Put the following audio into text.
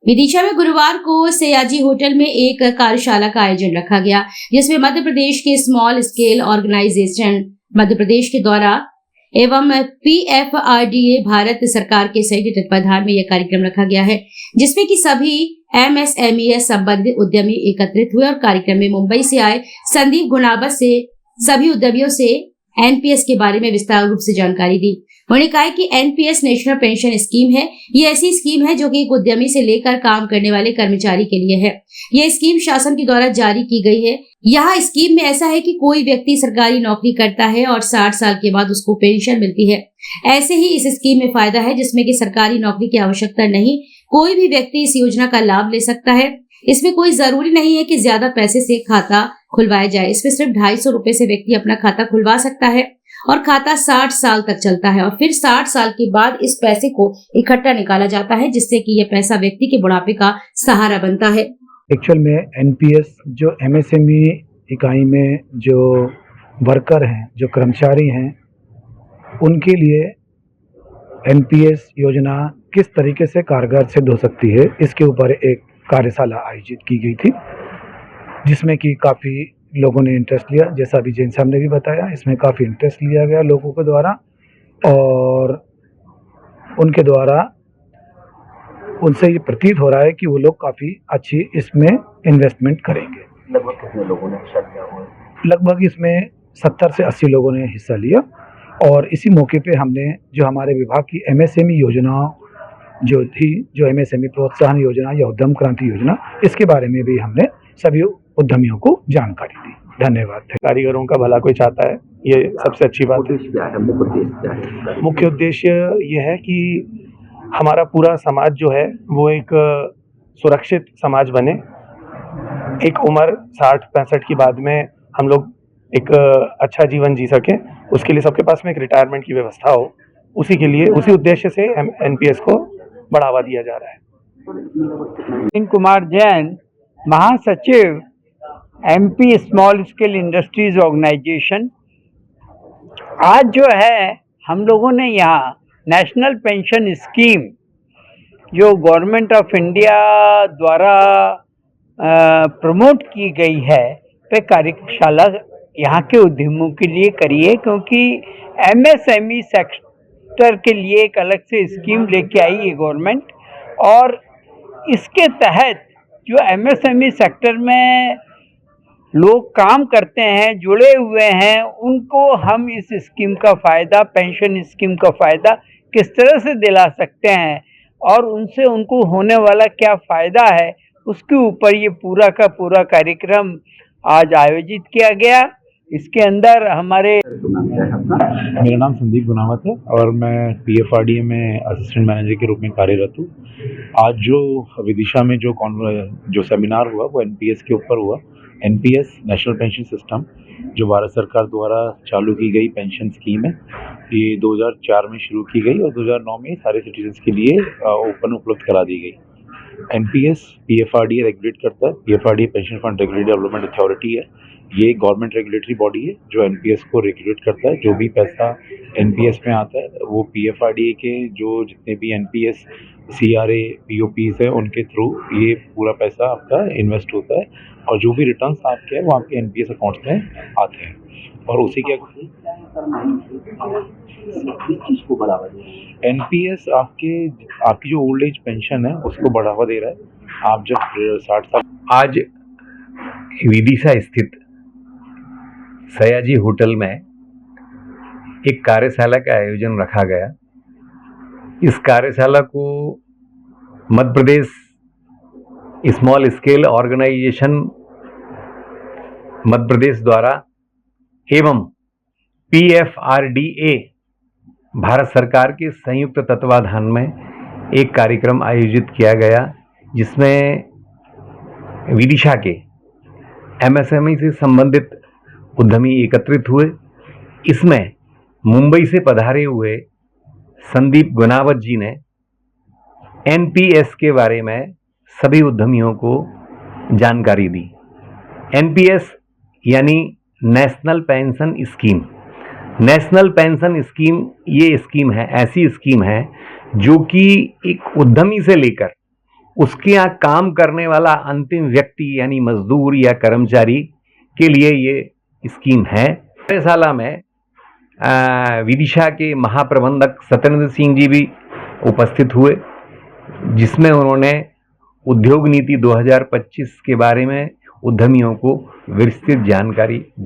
विदिशा में गुरुवार को सयाजी होटल में एक कार्यशाला का आयोजन रखा गया, जिसमें मध्य प्रदेश के small scale organisation Madhya Pradesh के द्वारा एवं PFRDA भारत सरकार के संयुक्त तत्वाधान में यह कार्यक्रम रखा गया है, जिसमें कि सभी MSME संबंधित उद्यमी एकत्रित हुए और कार्यक्रम में मुंबई से आए संदीप गुनावत से सभी उद्यमियों से NPS के बारे में विस्तार रूप से जानकारी दी। उन्होंने कहा कि NPS नेशनल पेंशन स्कीम है। ये ऐसी स्कीम है जो कि एक उद्यमी से लेकर काम करने वाले कर्मचारी के लिए है। यह स्कीम शासन के द्वारा जारी की गई है। यहाँ स्कीम में ऐसा है कि कोई व्यक्ति सरकारी नौकरी करता है और 60 साल के बाद उसको पेंशन मिलती है। ऐसे ही इस स्कीम में फायदा है जिसमें कि सरकारी नौकरी की आवश्यकता नहीं, कोई भी व्यक्ति इस योजना का लाभ ले सकता है। इसमें कोई जरूरी नहीं है कि ज्यादा पैसे से खाता खुलवाया जाए। इसमें सिर्फ 250 रुपए से व्यक्ति अपना खाता खुलवा सकता है और खाता 60 साल तक चलता है और फिर 60 साल के बाद इस पैसे को इकट्ठा निकाला जाता है, जिससे कि यह पैसा व्यक्ति के बुढ़ापे का सहारा बनता है। एक्चुअल में NPS जो MSME इकाई में जो वर्कर हैं, जो कर्मचारी हैं, उनके लिए NPS योजना किस तरीके से कारगर सिद्ध हो सकती है, इसके ऊपर एक कार्यशाला आयोजित की गई थी, जिसमें कि काफ़ी लोगों ने इंटरेस्ट लिया। जैसा अभी जैन साहब ने भी बताया, इसमें काफ़ी इंटरेस्ट लिया गया लोगों के द्वारा और उनके द्वारा उनसे ये प्रतीत हो रहा है कि वो लोग काफ़ी अच्छी इसमें इन्वेस्टमेंट करेंगे। लगभग कितने लोगों ने हिस्सा लिया हुआ? लगभग इसमें 70 से 80 लोगों ने हिस्सा लिया और इसी मौके पे हमने जो हमारे विभाग की MSME योजना जो थी, जो MSME प्रोत्साहन योजना या उद्यम क्रांति योजना, इसके बारे में भी हमने सभी उद्यमियों को जानकारी दी। धन्यवाद। कारीगरों का भला कोई चाहता है, ये सबसे अच्छी बात है। मुख्य उद्देश्य ये है कि हमारा पूरा समाज जो है वो एक सुरक्षित समाज बने। एक उम्र 60-65 की बाद में हम लोग एक अच्छा जीवन जी सकें, उसके लिए सबके पास में एक रिटायरमेंट की व्यवस्था हो। उसी के लिए, उसी उद्देश्य से NPS को बढ़ावा दिया जा रहा है। कुमार जैन, महासचिव MP small scale industries organization. आज जो है हम लोगों ने यहाँ नेशनल पेंशन स्कीम जो गवर्नमेंट ऑफ इंडिया द्वारा प्रमोट की गई है पे कार्यशाला यहाँ के उद्यमों के लिए करी है, क्योंकि MSME सेक्टर के लिए एक अलग से स्कीम लेके आई है गवर्नमेंट, और इसके तहत जो MSME सेक्टर में लोग काम करते हैं, जुड़े हुए हैं, उनको हम इस स्कीम का फ़ायदा, पेंशन स्कीम का फ़ायदा किस तरह से दिला सकते हैं और उनसे उनको होने वाला क्या फ़ायदा है, उसके ऊपर ये पूरा का पूरा कार्यक्रम आज आयोजित किया गया। इसके अंदर हमारे मेरा नाम संदीप गुनावत है और मैं PFRDA में असिस्टेंट मैनेजर के रूप में कार्यरत हूँ। आज जो विदिशा में जो सेमिनार हुआ वो NPS के ऊपर हुआ। NPS नेशनल पेंशन सिस्टम जो भारत सरकार द्वारा चालू की गई पेंशन स्कीम है, ये 2004 में शुरू की गई और 2009 में सारे सिटीजन्स के लिए ओपन उपलब्ध करा दी गई। NPS PFRDA रेगुलेट करता है। PFRDA pension fund regulatory development authority है। ये गवर्नमेंट रेगुलेटरी बॉडी है जो NPS को रेगुलेट करता है। जो भी पैसा NPS में आता है वो PFRDA के जो जितने भी NPS CRA POPs है उनके थ्रू ये पूरा पैसा आपका इन्वेस्ट होता है और जो भी रिटर्न्स आपके हैं वो आपके NPS अकाउंट्स में आते हैं और उसी के NPS आपकी जो ओल्ड एज पेंशन है उसको बढ़ावा दे रहा है। आप जब 60 साल। आज विदिशा स्थित सयाजी होटल में एक कार्यशाला का आयोजन रखा गया। इस कार्यशाला को Madhya Pradesh small scale organisation Madhya Pradesh द्वारा एवं PFRDA भारत सरकार के संयुक्त तत्वाधान में एक कार्यक्रम आयोजित किया गया, जिसमें विदिशा के MSME से संबंधित उद्यमी एकत्रित हुए। इसमें मुंबई से पधारे हुए संदीप गुनावत जी ने NPS के बारे में सभी उद्यमियों को जानकारी दी। NPS यानी national pension scheme. National pension scheme ये स्कीम है, ऐसी स्कीम है जो कि एक उद्यमी से लेकर उसके यहाँ काम करने वाला अंतिम व्यक्ति यानी मजदूर या कर्मचारी के लिए ये स्कीम है। कार्यशाला में विदिशा के महाप्रबंधक सत्येंद्र सिंह जी भी उपस्थित हुए, जिसमें उन्होंने उद्योग नीति 2025 के बारे में उद्यमियों को विस्तृत जानकारी दी।